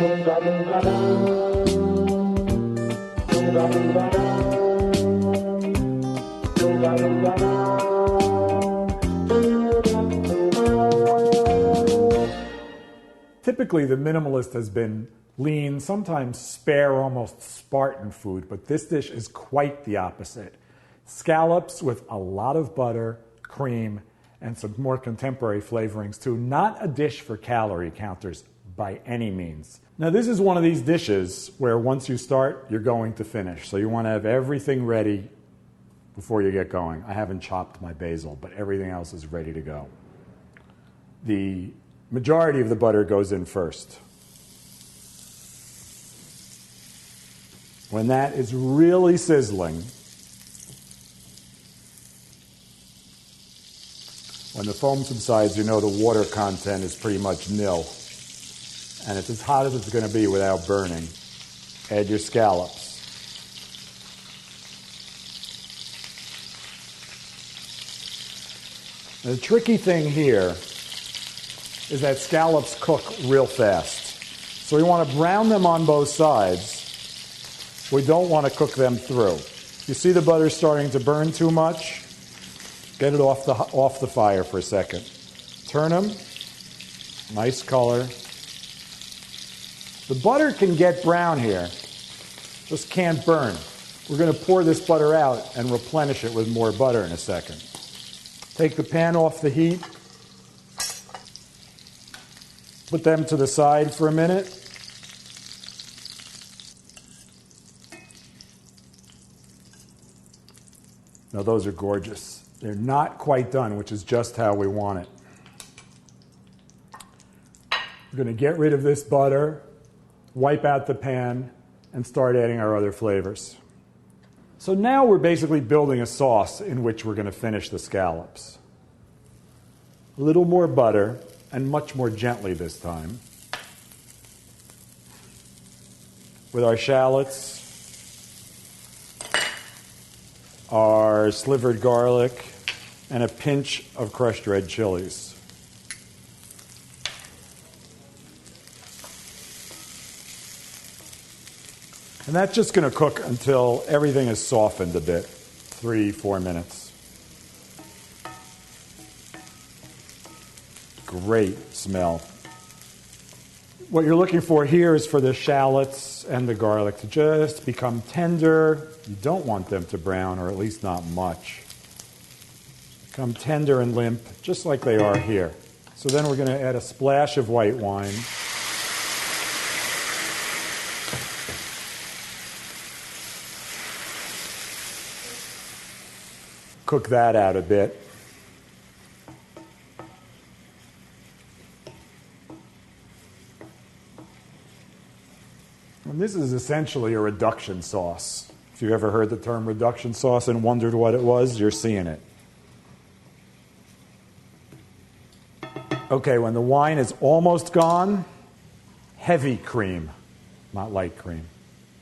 Typically, the minimalist has been lean, sometimes spare, almost Spartan food, but this dish is quite the opposite. Scallops with a lot of butter, cream, and some more contemporary flavorings too. Not a dish for calorie counters by any means. Now, this is one of these dishes where once you start, you're going to finish. So you want to have everything ready before you get going. I haven't chopped my basil, but everything else is ready to go. The majority of the butter goes in first. When that is really sizzling, when the foam subsides, you know the water content is pretty much nil. And it's as hot as it's going to be without burning. Add your scallops. The tricky thing here is that scallops cook real fast. So we want to brown them on both sides. We don't want to cook them through. You see the butter starting to burn too much? Get it off the fire for a second. Turn them. Nice color. The butter can get brown here, just can't burn. We're going to pour this butter out and replenish it with more butter in a second. Take the pan off the heat. Put them to the side for a minute. Now those are gorgeous. They're not quite done, which is just how we want it. We're going to get rid of this butter, wipe out the pan, and start adding our other flavors. So now we're basically building a sauce in which we're going to finish the scallops. A little more butter, and much more gently this time. With our shallots, our slivered garlic, and a pinch of crushed red chilies. And that's just going to cook until everything is softened a bit, 3-4 minutes. Great smell. What you're looking for here is for the shallots and the garlic to just become tender. You don't want them to brown, or at least not much. Become tender and limp, just like they are here. So then we're going to add a splash of white wine. Cook that out a bit. And this is essentially a reduction sauce. If you've ever heard the term reduction sauce and wondered what it was, you're seeing it. Okay, when the wine is almost gone, heavy cream, not light cream.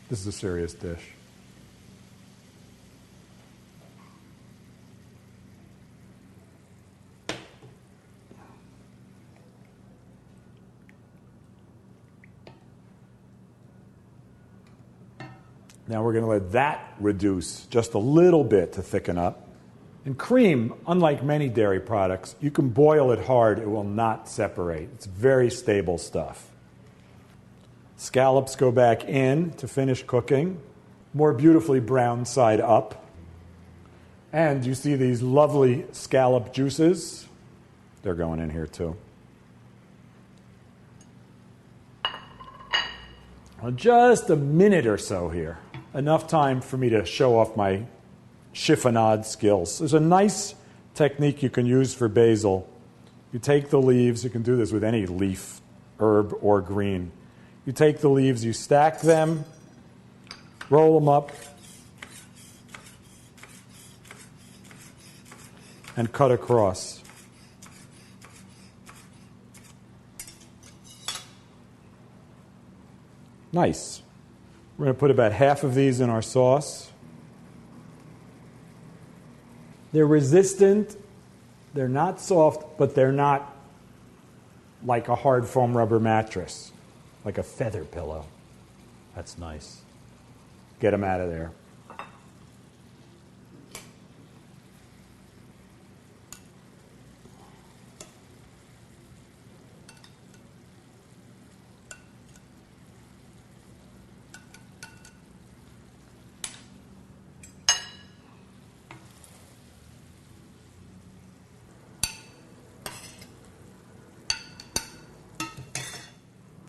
This is a serious dish. Now we're going to let that reduce just a little bit to thicken up. And cream, unlike many dairy products, you can boil it hard, it will not separate. It's very stable stuff. Scallops go back in to finish cooking, more beautifully browned side up. And you see these lovely scallop juices? They're going in here too. Well, just a minute or so here. Enough time for me to show off my chiffonade skills. There's a nice technique you can use for basil. You take the leaves, you can do this with any leaf, herb, or green. You take the leaves, you stack them, roll them up, and cut across. Nice. We're going to put about half of these in our sauce. They're resistant. They're not soft, but they're not like a hard foam rubber mattress. like a feather pillow. That's nice. Get them out of there.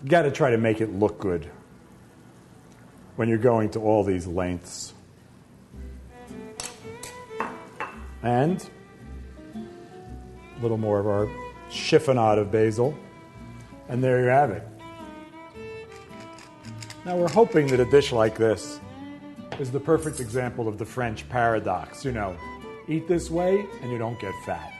You got to try to make it look good when you're going to all these lengths. And a little more of our chiffonade of basil. And there you have it. Now we're hoping that a dish like this is the perfect example of the French paradox. You know, eat this way and you don't get fat.